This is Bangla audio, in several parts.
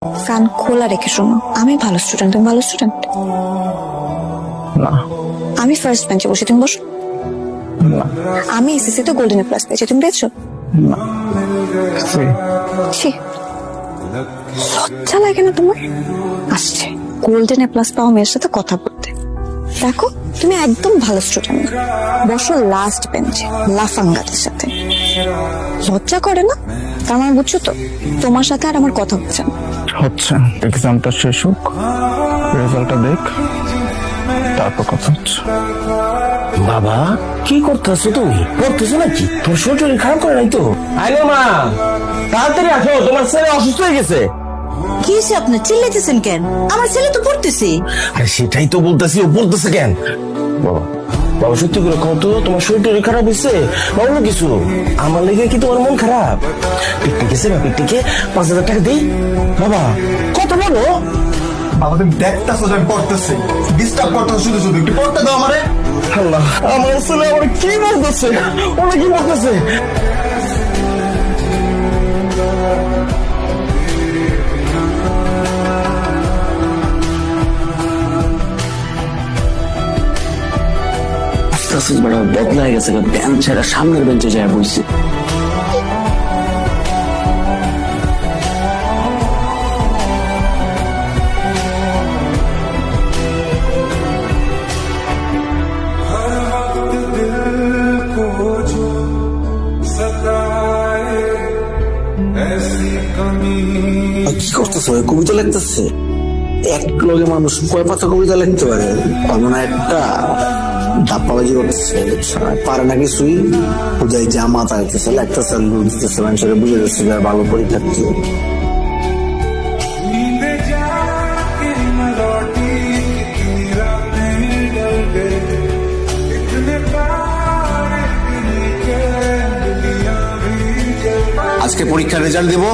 কান খোলা রেখে শোনো, আমি ভালো স্টুডেন্ট। তুমি ভালো স্টুডেন্ট না। আমি ফার্স্ট বেঞ্চে বসে, তুমি বসো। না। আমি এসএসসি তে গোল্ডেন প্লাস পেয়েছি, তুমি পেয়েছো? না। ছি, লজ্জা লাগে না তোমার? আসছে গোল্ডেন প্লাস পাওয়া মেয়ের সাথে কথা বলতে। দেখো তুমি একদম ভালো স্টুডেন্ট, বসো লাস্ট বেঞ্চে লাফাঙ্গাদের সাথে। লজ্জা করে না? তার মানে বুঝছো তো তোমার সাথে আর আমার কথা হচ্ছে না। হচ্ছে, এক্সামটা শেষ হোক, রেজাল্টটা দেখ, তারপর কথা হচ্ছে। বাবা কি করতেছো তুমি? পড়তেছো নাকি? তোর শরীর খারাপ করে নাই তো? আইলো মা, তাড়াতাড়ি আসো, তোমার ছেলে অসুস্থ হয়ে গেছে। কি হয়েছে আপনার? চিল্লাইতেছেন কেন? আমার ছেলে তো পড়তেছে। আরে সেটাই তো বলতেছি, ও পড়তেছে কেন? বাবা বাবা সত্যি করে কত তোমার শরীর খারাপ হয়েছে? বলো কিছু, আমার লেগে কি তোমার মন খারাপ? পিকনিক গেছে না, পিকনিকে 5,000 টাকা দিই। বাবা কত বলো? আমাদের দেখতেছো যে আমি পড়তেছি, ডিস্টার্ব করতেছো শুধু শুধু, একটু পড়তে দাও আমারে। আল্লাহ, আমার ছেলে আমার কি বলতেছে? ওরা কি বলতেছে? বদলাই গেছে, বেঞ্চ ছেড়ে সামনের বেঞ্চে যায় বইছে। কি করতেছে? কবিতা লিখতেছে? এক লগে মানুষ কয় পাতা কবিতা লিখতে পারে? না একটা ধাপ্পাবাজি করতেছে, পারে না কিছুই। বুঝাই জামা তাইতেছে, লেখতেছে, লুট দিতেছে, মানুষের বুঝে যাচ্ছে ভালো পরীক্ষার্থী। আজকে পরীক্ষার রেজাল্ট দেব,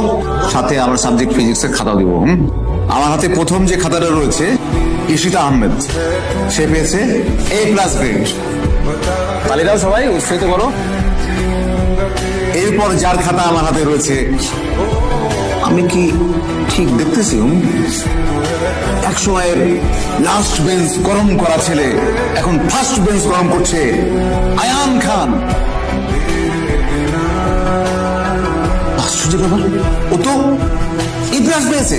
সাথে আবার সাবজেক্ট ফিজিক্সের খাতা দিব। আমার হাতে প্রথম যে খাতাটা রয়েছে ঈশিতা আহমেদ, সে পেয়েছে A+ গ্রেড। তালি দাও সবাই, উৎসাহিত করো। এরপর যার খাতা আমার হাতে রয়েছে, আমি কি ঠিক দেখতেছি? এক সময়ের লাস্ট বেঞ্চ গরম করা ছেলে এখন ফার্স্ট বেঞ্চ গরম করছে, আয়ান খান। ও তো A+ পেয়েছে।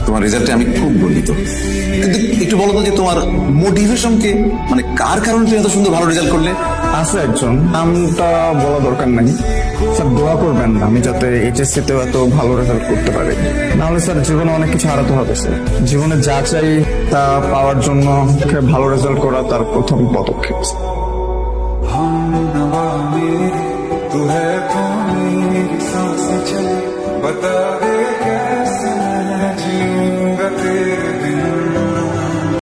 তোমার রেজাল্টে আমি খুব গর্বিত, কিন্তু একটু বলো তো যে তোমার মোটিভেশন কে, মানে কার কারণে তুমি এত সুন্দর ভালো রেজাল্ট করলে? আছে একজন, নামটা বলা দরকার নাই। স্যার দোয়া করবেন আমি যাতে এইচএসসি তেও এত ভালো রেজাল্ট করতে পারি, নাহলে স্যার জীবনে অনেক কিছু হারাতে হবে। স্যার জীবনে যা চাই তা পাওয়ার জন্য ভালো রেজাল্ট করা তার প্রথম পদক্ষেপ।